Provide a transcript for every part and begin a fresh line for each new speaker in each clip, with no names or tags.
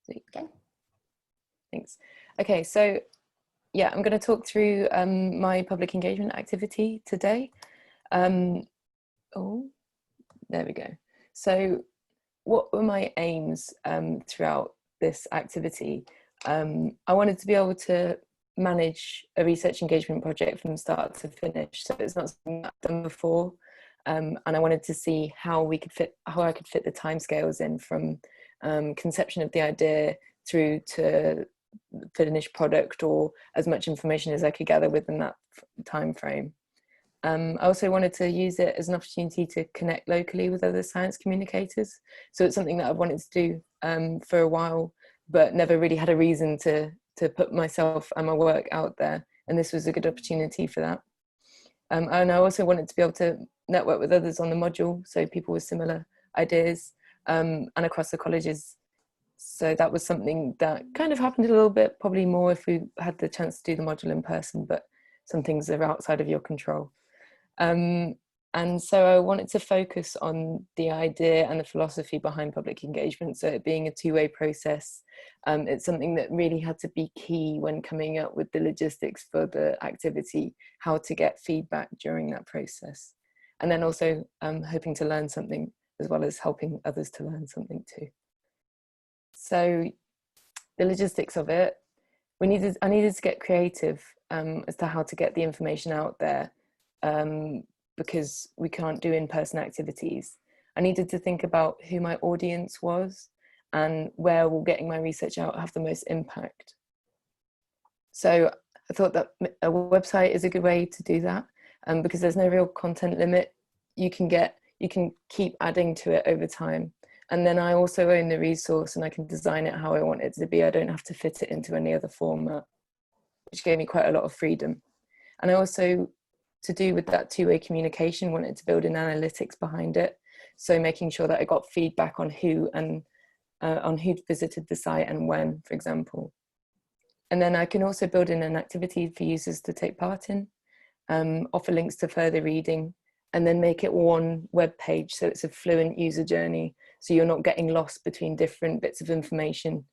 Okay, thanks. Okay, so yeah, I'm going to talk through my public engagement activity today. Oh, there we go. So what were my aims throughout this activity? I wanted to be able to manage a research engagement project from start to finish. So it's not something I've done before. And I wanted to see how I could fit the timescales in from conception of the idea through to finished product, or as much information as I could gather within that time frame. I also wanted to use it as an opportunity to connect locally with other science communicators. So it's something that I've wanted to do for a while, but never really had a reason to put myself and my work out there. And this was a good opportunity for that. And I also wanted to be able to network with others on the module, so people with similar ideas, and across the colleges. So that was something that kind of happened a little bit, probably more if we had the chance to do the module in person, but some things are outside of your control. And so I wanted to focus on the idea and the philosophy behind public engagement. So it being a two-way process, it's something that really had to be key when coming up with the logistics for the activity, how to get feedback during that process. And then also hoping to learn something, as well as helping others to learn something too. So the logistics of it, I needed to get creative as to how to get the information out there, because we can't do in-person activities. I needed to think about who my audience was and where will getting my research out have the most impact. So I thought that a website is a good way to do that, because there's no real content limit. You can keep adding to it over time. And then I also own the resource and I can design it how I want it to be. I don't have to fit it into any other format, which gave me quite a lot of freedom. And I also, to do with that two-way communication, wanted to build in analytics behind it. So making sure that I got feedback on who and on who'd visited the site and when, for example. And then I can also build in an activity for users to take part in, offer links to further reading, and then make it one web page so it's a fluent user journey. So you're not getting lost between different bits of information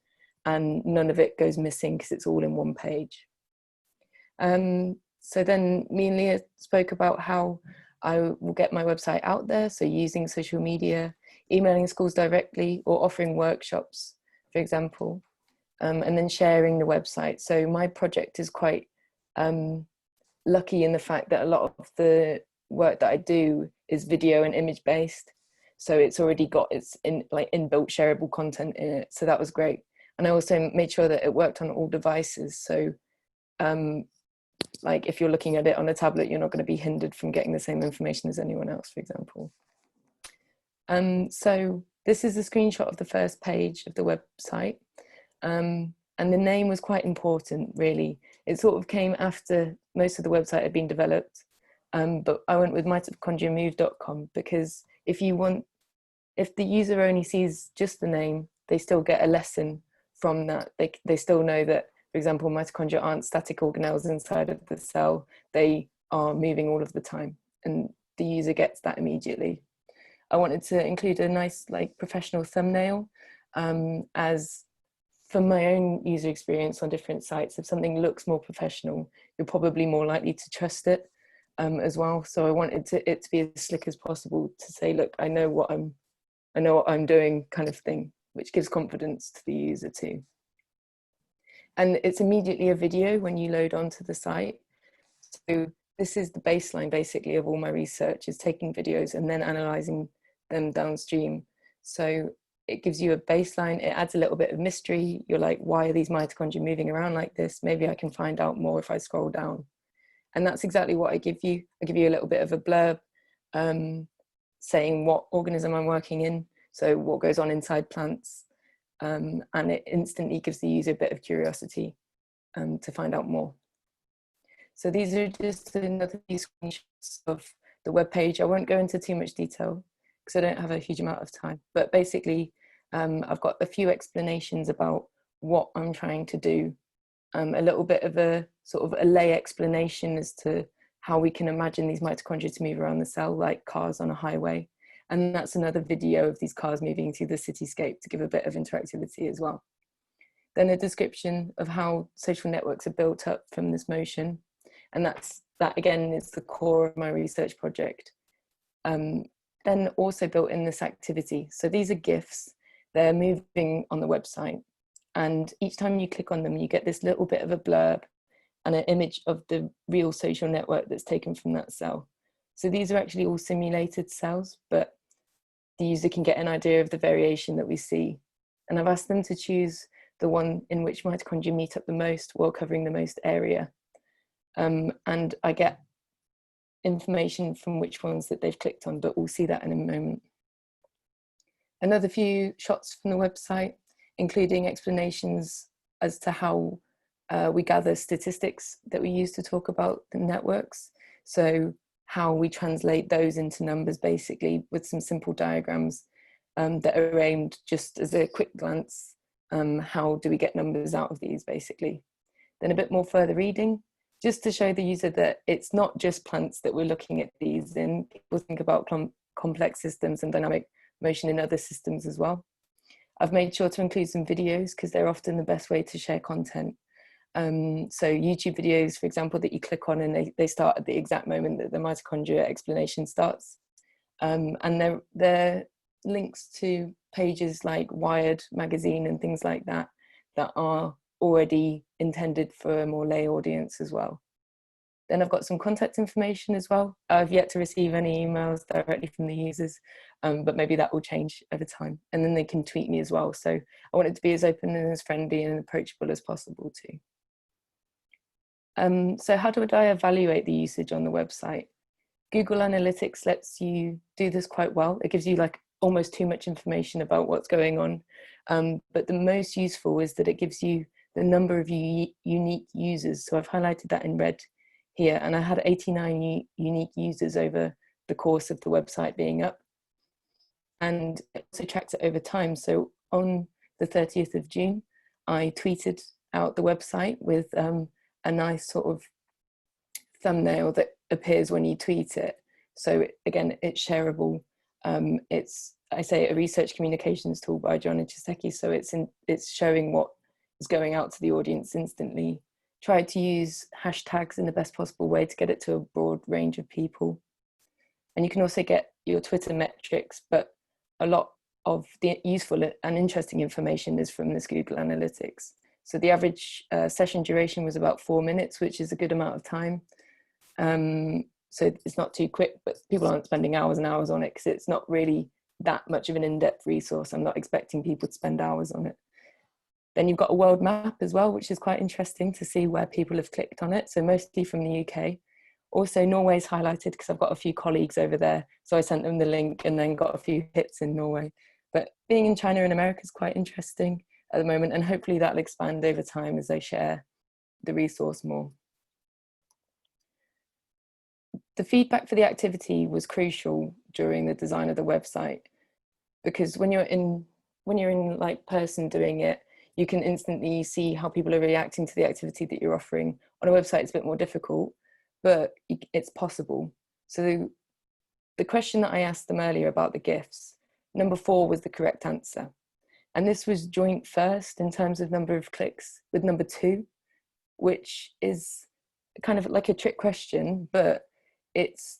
and none of it goes missing because it's all in one page. So then me and Leah spoke about how I will get my website out there. So using social media, emailing schools directly, or offering workshops, for example, and then sharing the website. So my project is quite lucky in the fact that a lot of the work that I do is video and image based. So it's already got its inbuilt shareable content in it. So that was great. And I also made sure that it worked on all devices. So like if you're looking at it on a tablet, you're not going to be hindered from getting the same information as anyone else, for example. So this is a screenshot of the first page of the website. And the name was quite important, really. It sort of came after most of the website had been developed. But I went with mitochondriamove.com because if the user only sees just the name, they still get a lesson from that. They still know that, for example, mitochondria aren't static organelles inside of the cell. They are moving all of the time, and the user gets that immediately. I wanted to include a nice professional thumbnail, as for my own user experience on different sites, if something looks more professional, you're probably more likely to trust it as well. So I wanted it to be as slick as possible to say, look, I know what I'm doing, kind of thing, which gives confidence to the user too. And it's immediately a video when you load onto the site. So this is the baseline basically of all my research, is taking videos and then analyzing them downstream. So it gives you a baseline, it adds a little bit of mystery. You're like, why are these mitochondria moving around like this? Maybe I can find out more if I scroll down. And that's exactly what I give you. I give you a little bit of a blurb saying what organism I'm working in, so what goes on inside plants, and it instantly gives the user a bit of curiosity to find out more. So these are just another few screenshots of the web page. I won't go into too much detail because I don't have a huge amount of time, but basically I've got a few explanations about what I'm trying to do, a little bit of a sort of a lay explanation as to how we can imagine these mitochondria to move around the cell like cars on a highway. And that's another video of these cars moving through the cityscape to give a bit of interactivity as well. then a description of how social networks are built up from this motion. And that again is the core of my research project. Then also built in this activity. So these are GIFs, they're moving on the website. And each time you click on them, you get this little bit of a blurb and an image of the real social network that's taken from that cell. So these are actually all simulated cells, but the user can get an idea of the variation that we see. And I've asked them to choose the one in which mitochondria meet up the most while covering the most area. And I get information from which ones that they've clicked on, but we'll see that in a moment. Another few shots from the website, including explanations as to how we gather statistics that we use to talk about the networks. So how we translate those into numbers, basically, with some simple diagrams that are aimed just as a quick glance. How do we get numbers out of these, basically? Then a bit more further reading, just to show the user that it's not just plants that we're looking at these in. People think about complex systems and dynamic motion in other systems as well. I've made sure to include some videos because they're often the best way to share content. So YouTube videos, for example, that you click on and they start at the exact moment that the mitochondria explanation starts. And they're links to pages like Wired magazine and things like that, that are already intended for a more lay audience as well. Then I've got some contact information as well. I've yet to receive any emails directly from the users, but maybe that will change over time. And then they can tweet me as well. So I want it to be as open and as friendly and approachable as possible too. So how do I evaluate the usage on the website? Google Analytics lets you do this quite well. It gives you like almost too much information about what's going on. But the most useful is that it gives you the number of unique users. So I've highlighted that in red here, and I had 89 unique users over the course of the website being up. And it also tracks it over time. So on the 30th of June, I tweeted out the website with a nice sort of thumbnail that appears when you tweet it. So again, it's shareable. It's, I say, a research communications tool by Joanna Chustecki. So it's showing what is going out to the audience instantly. Try to use hashtags in the best possible way to get it to a broad range of people. And you can also get your Twitter metrics, but a lot of the useful and interesting information is from this Google Analytics. So the average session duration was about 4 minutes, which is a good amount of time. So it's not too quick, but people aren't spending hours and hours on it because it's not really that much of an in-depth resource. I'm not expecting people to spend hours on it. Then you've got a world map as well, which is quite interesting to see where people have clicked on it. So mostly from the UK. Also Norway's highlighted because I've got a few colleagues over there. So I sent them the link and then got a few hits in Norway. But being in China and America is quite interesting at the moment, and hopefully that'll expand over time as they share the resource more. The feedback for the activity was crucial during the design of the website, because when you're in like person doing it, you can instantly see how people are reacting to the activity that you're offering. On a website, it's a bit more difficult, but it's possible. So the question that I asked them earlier about the GIFs, number 4 was the correct answer. And this was joint first in terms of number of clicks with number 2, which is kind of like a trick question, but it's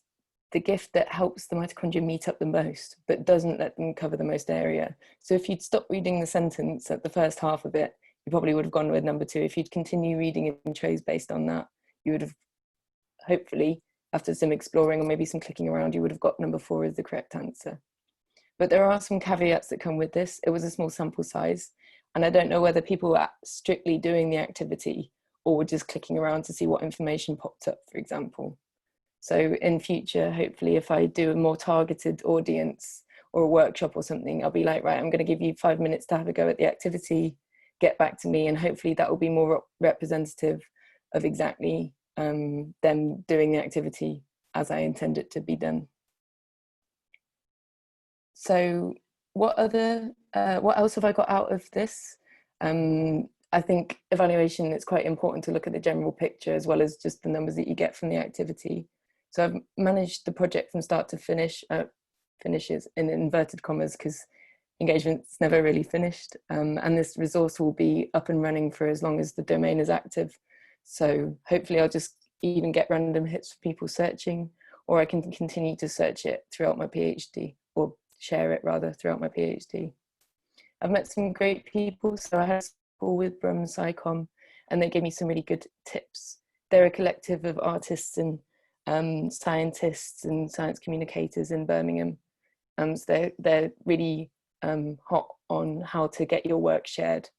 the GIF that helps the mitochondria meet up the most, but doesn't let them cover the most area. So if you'd stop reading the sentence at the first half of it, you probably would have gone with number 2. If you'd continue reading intros based on that, you would have hopefully, after some exploring or maybe some clicking around, you would have got number 4 as the correct answer. But there are some caveats that come with this. It was a small sample size, and I don't know whether people were strictly doing the activity or were just clicking around to see what information popped up, for example. So in future, hopefully, if I do a more targeted audience or a workshop or something, I'll be like, right, I'm going to give you 5 minutes to have a go at the activity, get back to me, and hopefully that will be more representative of exactly them doing the activity as I intend it to be done. So what else have I got out of this? I think evaluation, it's quite important to look at the general picture as well as just the numbers that you get from the activity. So I've managed the project from start to finish, finishes in inverted commas, because engagement's never really finished, and this resource will be up and running for as long as the domain is active. So hopefully I'll just even get random hits for people searching, or I can continue to search it throughout my PhD, or share it rather throughout my PhD. I've met some great people. So I had a call with Brum SciComm, and they gave me some really good tips. They're a collective of artists and scientists and science communicators in Birmingham. So they're really hot on how to get your work shared.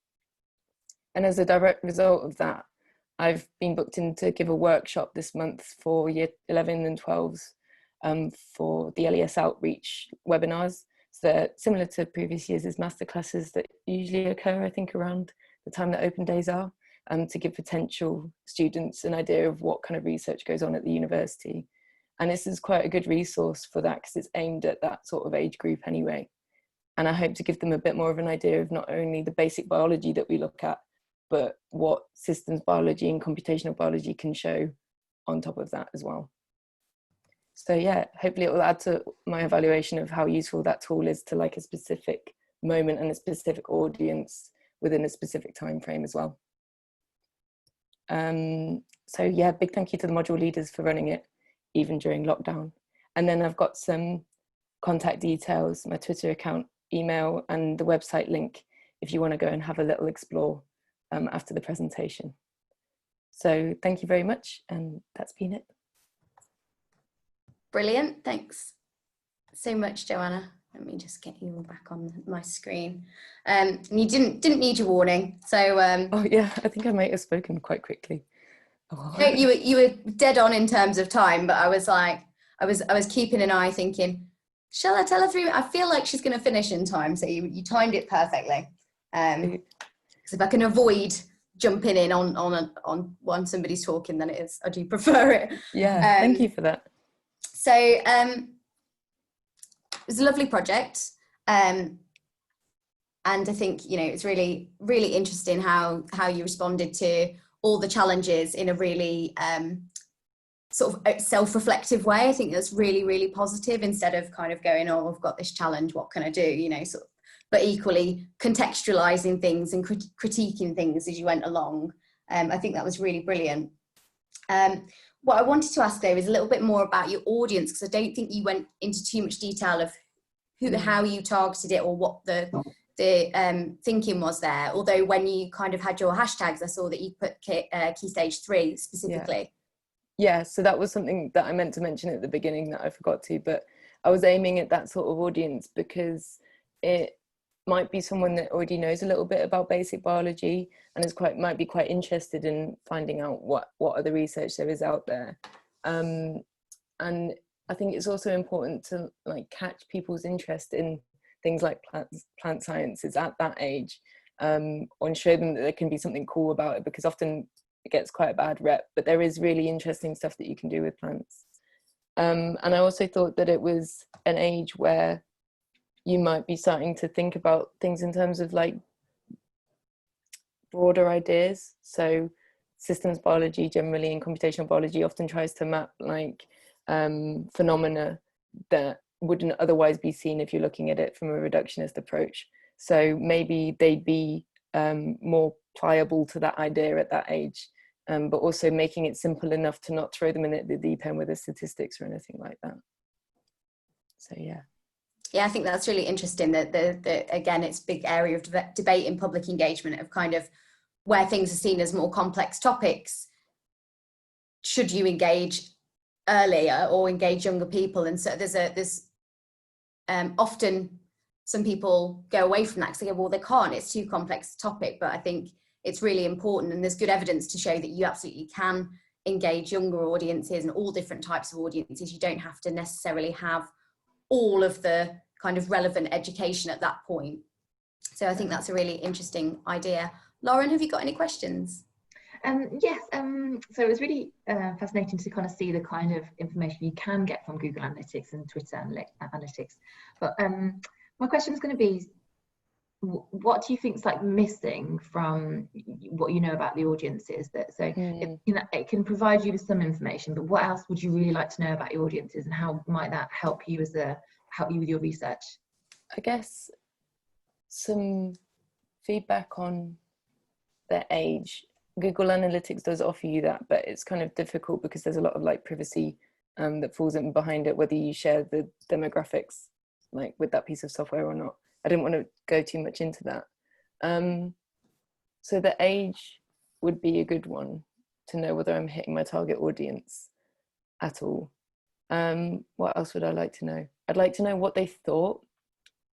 And as a direct result of that, I've been booked in to give a workshop this month for year 11 and 12s for the LES outreach webinars. So they're similar to previous years' masterclasses that usually occur, I think, around the time that open days are, to give potential students an idea of what kind of research goes on at the university. And this is quite a good resource for that because it's aimed at that sort of age group anyway. And I hope to give them a bit more of an idea of not only the basic biology that we look at, but what systems biology and computational biology can show on top of that as well. So yeah, hopefully it will add to my evaluation of how useful that tool is to like a specific moment and a specific audience within a specific time frame as well. So yeah, big thank you to the module leaders for running it, even during lockdown. And then I've got some contact details, my Twitter account, email, and the website link if you want to go and have a little explore after the presentation. So thank you very much, and that's been it.
Brilliant, thanks so much, Joanna. Let me just get you all back on my screen. And you didn't need your warning, so.
Oh yeah, I think I might have spoken quite quickly. Oh.
No, you were dead on in terms of time, but I was like, I was keeping an eye, thinking, shall I tell her 3 minutes? I feel like she's going to finish in time, so you timed it perfectly. Because if I can avoid jumping in on when somebody's talking, then I do prefer it.
Yeah, thank you for that.
So it was a lovely project, and I think, you know, it's really, really interesting how you responded to all the challenges in a really sort of self-reflective way. I think that's really, really positive, instead of kind of going, oh, I've got this challenge, what can I do, you know, sort of, but equally contextualizing things and critiquing things as you went along. I think that was really brilliant. What I wanted to ask though is a little bit more about your audience, because I don't think you went into too much detail of how you targeted it or what the thinking was there. Although when you kind of had your hashtags, I saw that you put key stage 3 specifically.
Yeah, so that was something that I meant to mention at the beginning that I forgot to, but I was aiming at that sort of audience because it might be someone that already knows a little bit about basic biology and might be quite interested in finding out what other research there is out there. And I think it's also important to like catch people's interest in things like plant sciences at that age, and show them that there can be something cool about it, because often it gets quite a bad rep, but there is really interesting stuff that you can do with plants. And I also thought that it was an age where you might be starting to think about things in terms of like broader ideas. So systems biology generally and computational biology often tries to map like phenomena that wouldn't otherwise be seen if you're looking at it from a reductionist approach. So maybe they'd be more pliable to that idea at that age, but also making it simple enough to not throw them in at the deep end with the statistics or anything like that. So yeah.
Yeah, I think that's really interesting that again, it's a big area of debate in public engagement of kind of where things are seen as more complex topics. Should you engage earlier or engage younger people? And so there's often some people go away from that because they go, well, they can't, it's too complex a topic. But I think it's really important, and there's good evidence to show that you absolutely can engage younger audiences and all different types of audiences. You don't have to necessarily have all of the kind of relevant education at that point. So I think that's a really interesting idea. Lauren, have you got any questions?
Yes, so it was really fascinating to kind of see the kind of information you can get from Google Analytics and Twitter Analytics. But my question is going to be, what do you think is like missing from what you know about the audiences? It can provide you with some information, but what else would you really like to know about your audiences, and how might that help you with your research?
I guess some feedback on their age. Google Analytics does offer you that, but it's kind of difficult because there's a lot of like privacy that falls in behind it, whether you share the demographics like with that piece of software or not. I didn't want to go too much into that. So the age would be a good one to know whether I'm hitting my target audience at all. What else would I like to know? I'd like to know what they thought.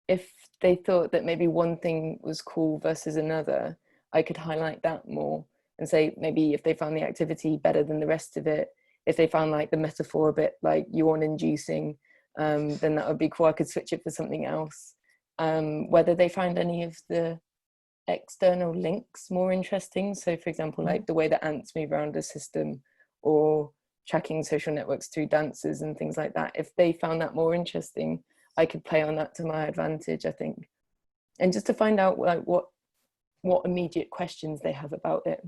If they thought that maybe one thing was cool versus another, I could highlight that more and say maybe if they found the activity better than the rest of it, if they found like the metaphor a bit like yawn inducing, then that would be cool. I could switch it for something else. Whether they find any of the external links more interesting. So for example, like the way that ants move around a system, or tracking social networks through dances and things like that. If they found that more interesting, I could play on that to my advantage, I think. And just to find out like what immediate questions they have about it,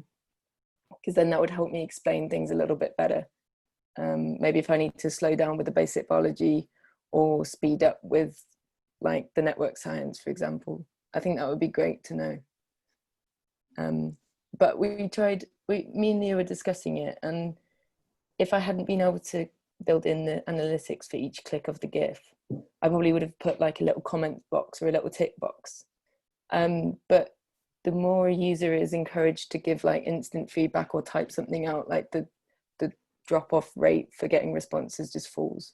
because then that would help me explain things a little bit better. Maybe if I need to slow down with the basic biology or speed up with like the network science, for example, I think that would be great to know. But me and Nia were discussing it, and if I hadn't been able to build in the analytics for each click of the GIF, I probably would have put like a little comment box or a little tick box. But the more a user is encouraged to give like instant feedback or type something out, like the drop-off rate for getting responses just falls.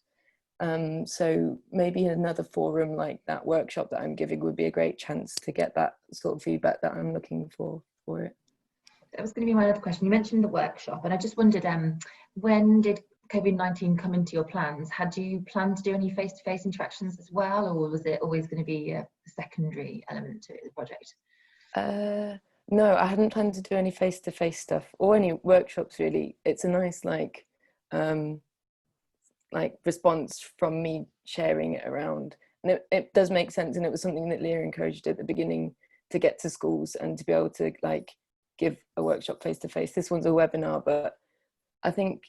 So maybe another forum like that workshop that I'm giving would be a great chance to get that sort of feedback that I'm looking for it.
That was going to be my other question. You mentioned the workshop, and I just wondered, when did COVID-19 come into your plans? Had you planned to do any face-to-face interactions as well, or was it always going to be a secondary element to the project?
No, I hadn't planned to do any face-to-face stuff or any workshops really. It's a nice like response from me sharing it around, and it does make sense, and it was something that Leah encouraged at the beginning, to get to schools and to be able to like give a workshop face-to-face. This one's a webinar, but I think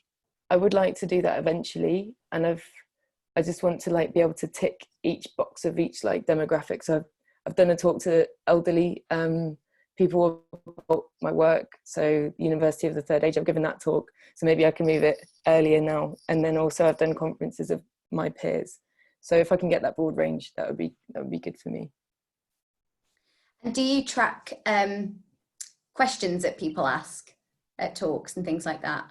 I would like to do that eventually, and I just want to like be able to tick each box of each like demographic. So I've done a talk to elderly people about my work, so University of the Third Age, I've given that talk, so maybe I can move it earlier now. And then also I've done conferences of my peers, so if I can get that broad range, that would be good for me.
And do you track questions that people ask at talks and things like that?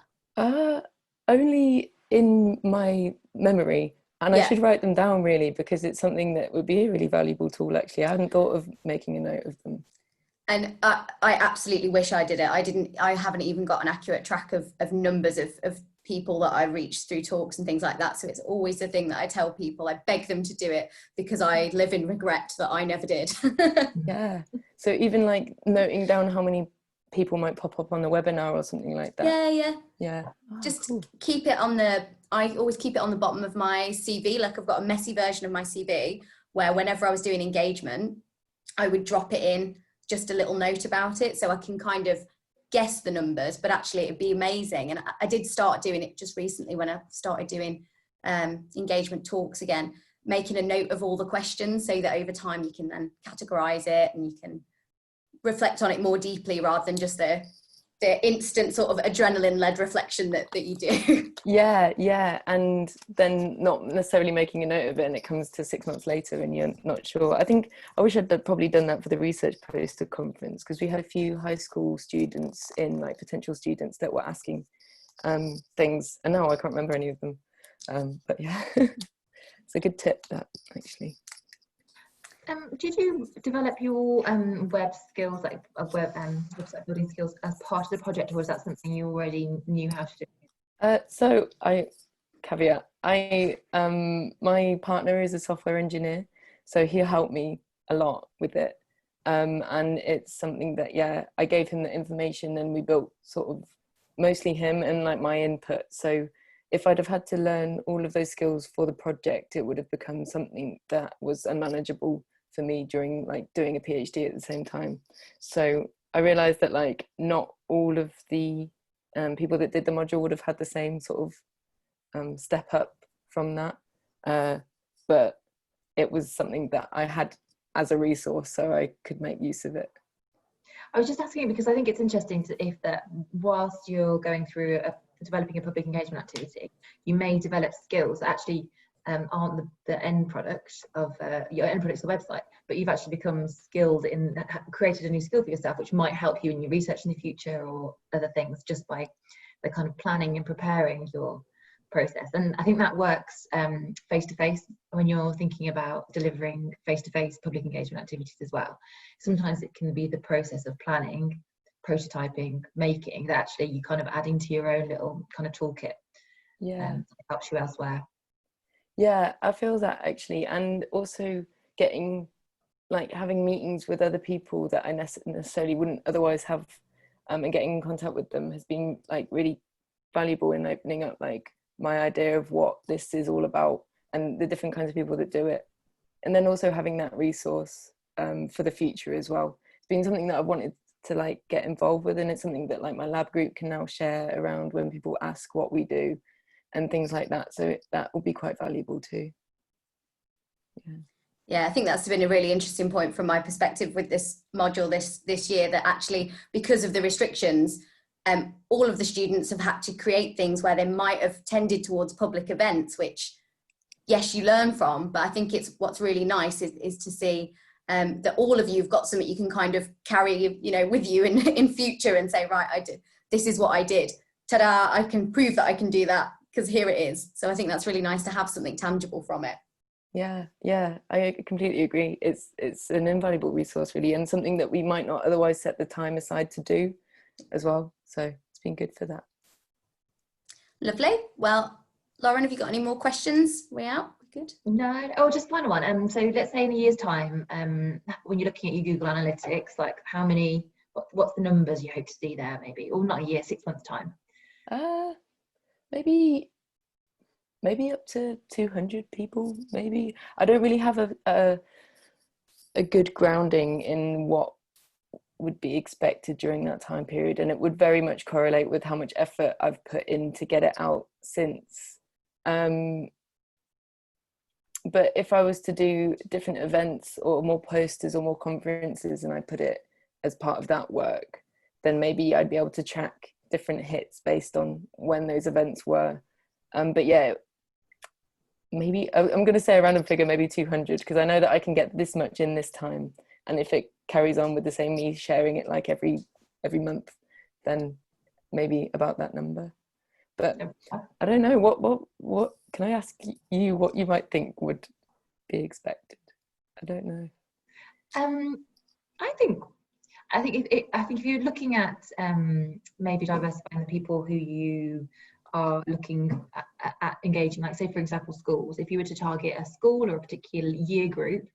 Only in my memory, and I should write them down really, because it's something that would be a really valuable tool actually. I hadn't thought of making a note of them.
And I absolutely wish I did it. I haven't even got an accurate track of numbers of people that I reach through talks and things like that. So it's always the thing that I tell people. I beg them to do it because I live in regret that I never did.
Yeah. So even like noting down how many people might pop up on the webinar or something like that. Yeah. Oh,
just
cool.
keep it on I always keep it on the bottom of my CV. Like I've got a messy version of my CV where whenever I was doing engagement, I would drop it in just a little note about it, so I can kind of guess the numbers, but actually it'd be amazing. And I did start doing it just recently when I started doing engagement talks again, making a note of all the questions so that over time you can then categorize it and you can reflect on it more deeply rather than just the instant sort of adrenaline-led reflection that you do.
Yeah, and then not necessarily making a note of it, and it comes to 6 months later and you're not sure. I think I wish I'd probably done that for the research poster conference, because we had a few high school students in, like potential students, that were asking things, and now I can't remember any of them. But yeah, it's a good tip, that actually.
Did you develop your web skills, like website building skills, as part of the project, or was that something you already knew how to do?
So my partner is a software engineer, so he'll help me a lot with it. And it's something that, I gave him the information and we built sort of mostly him and like my input. So if I'd have had to learn all of those skills for the project, it would have become something that was unmanageable for me during like doing a PhD at the same time. So I realized that like not all of the people that did the module would have had the same sort of step up from that, but it was something that I had as a resource so I could make use of it.
I was just asking because I think it's interesting if that whilst you're going through developing a public engagement activity, you may develop skills that actually aren't the end product of your end product of the website, but you've actually become skilled in, created a new skill for yourself, which might help you in your research in the future or other things, just by the kind of planning and preparing your process. And I think that works face to face when you're thinking about delivering face to face public engagement activities as well. Sometimes it can be the process of planning, prototyping, making, that actually you kind of add into your own little kind of toolkit. That helps you elsewhere.
Yeah, I feel that actually, and also getting, like, having meetings with other people that I necessarily wouldn't otherwise have, and getting in contact with them has been like really valuable in opening up like my idea of what this is all about and the different kinds of people that do it. And then also having that resource for the future as well. It's been something that I've wanted to like get involved with, and it's something that like my lab group can now share around when people ask what we do and things like that. So that will be quite valuable too.
Yeah, I think that's been a really interesting point from my perspective with this module this year, that actually, because of the restrictions, all of the students have had to create things where they might have tended towards public events, which, yes, you learn from, but I think it's what's really nice is to see that all of you have got something you can kind of carry, you know, with you in future and say, right, this is what I did. Ta-da, I can prove that I can do that because here it is. So I think that's really nice to have something tangible from it.
Yeah, I completely agree. It's an invaluable resource really, and something that we might not otherwise set the time aside to do as well. So it's been good for that.
Lovely. Well, Lauren, have you got any more questions? We out? Good.
No. Oh, just final one. So let's say in a year's time, when you're looking at your Google Analytics, like how many, what's the numbers you hope to see there, maybe, or not a year, 6 months time?
Maybe up to 200 people, maybe. I don't really have a good grounding in what would be expected during that time period, and it would very much correlate with how much effort I've put in to get it out since. But if I was to do different events or more posters or more conferences and I put it as part of that work, then maybe I'd be able to track different hits based on when those events were. But yeah, maybe I'm going to say a random figure, maybe 200, because I know that I can get this much in this time. And if it carries on with the same me sharing it like every month, then maybe about that number. But I don't know, what can I ask you what you might think would be expected? I don't know.
I think if you're looking at maybe diversifying the people who you are looking at engaging, like say for example schools, if you were to target a school or a particular year group,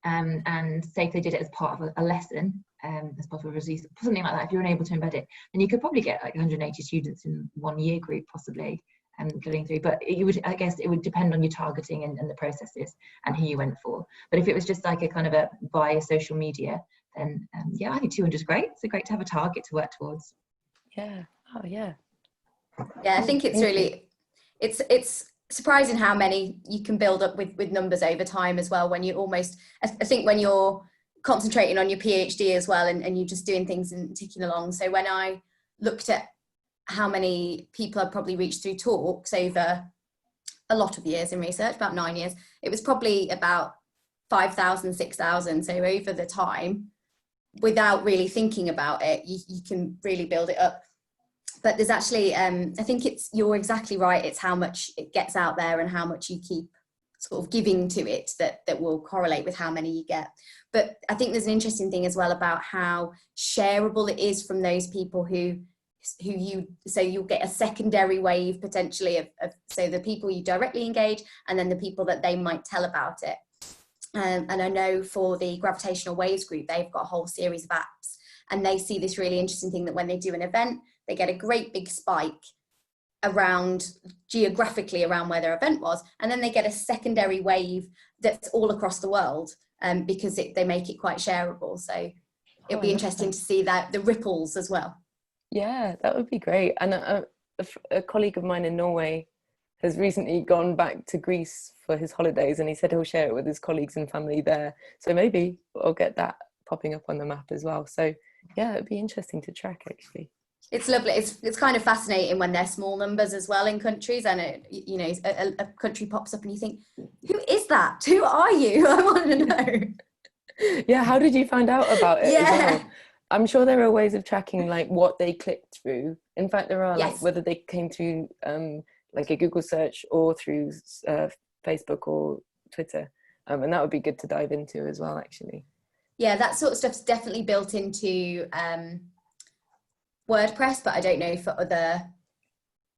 and say if they did it as part of a lesson, as part of a release, something like that, if you're unable to embed it, then you could probably get like 180 students in one year group possibly going through. But I guess it would depend on your targeting and the processes and who you went for. But if it was just like a kind of a via social media, then yeah, I think 200 is great. It's great to have a target to work towards.
Yeah. Oh yeah.
Yeah, I think it's really, it's surprising how many you can build up with numbers over time as well, when you almost, I think when you're concentrating on your PhD as well, and you're just doing things and ticking along. So when I looked at how many people I'd probably reached through talks over a lot of years in research, about 9 years, it was probably about 5,000, 6,000. So over the time, without really thinking about it, you can really build it up. But there's actually, I think you're exactly right. It's how much it gets out there and how much you keep sort of giving to it that will correlate with how many you get. But I think there's an interesting thing as well about how shareable it is from those people so you'll get a secondary wave potentially of so the people you directly engage and then the people that they might tell about it. And I know for the gravitational waves group, they've got a whole series of apps, and they see this really interesting thing that when they do an event, they get a great big spike geographically around where their event was, and then they get a secondary wave that's all across the world, because they make it quite shareable. So it'll be interesting to see that the ripples as well.
Yeah, that would be great. And a colleague of mine in Norway has recently gone back to Greece for his holidays, and he said he'll share it with his colleagues and family there. So maybe I'll get that popping up on the map as well. So yeah, it'd be interesting to track actually.
It's lovely. It's kind of fascinating when they're small numbers as well in countries, and a country pops up and you think, who is that? Who are you? I want to know.
Yeah, how did you find out about it as well? I'm sure there are ways of tracking like what they clicked through. In fact, there are like whether they came through like a Google search or through Facebook or Twitter, and that would be good to dive into as well actually. Yeah,
that sort of stuff's definitely built into WordPress, but I don't know for other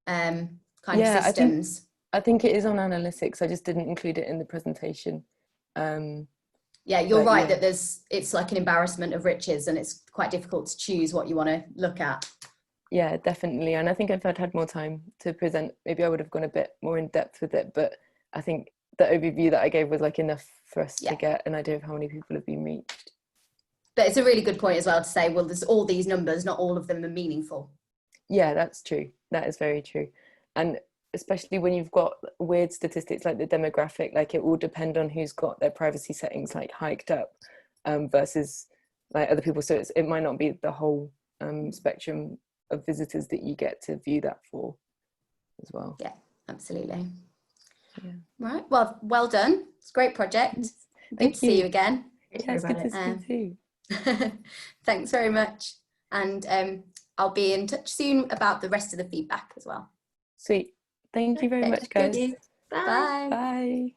kind of systems.
I think it is on analytics. I just didn't include it in the presentation.
Yeah, you're right that it's like an embarrassment of riches, and it's quite difficult to choose what you want to look at.
Yeah, definitely. And I think if I'd had more time to present, maybe I would have gone a bit more in depth with it. But I think the overview that I gave was like enough for us to get an idea of how many people have been reached.
But it's a really good point as well to say, well, there's all these numbers, not all of them are meaningful.
Yeah, that's true. That is very true. And especially when you've got weird statistics like the demographic, like it will depend on who's got their privacy settings like hiked up versus like other people. So it might not be the whole spectrum of visitors that you get to view that for as well.
Yeah, absolutely.
Yeah.
Right. Well done. It's a great project. Good to see you again.
Yeah, it's good to see you too.
Thanks very much. And I'll be in touch soon about the rest of the feedback as well.
Sweet. Thank you very much, guys.
Bye.
Bye.
Bye.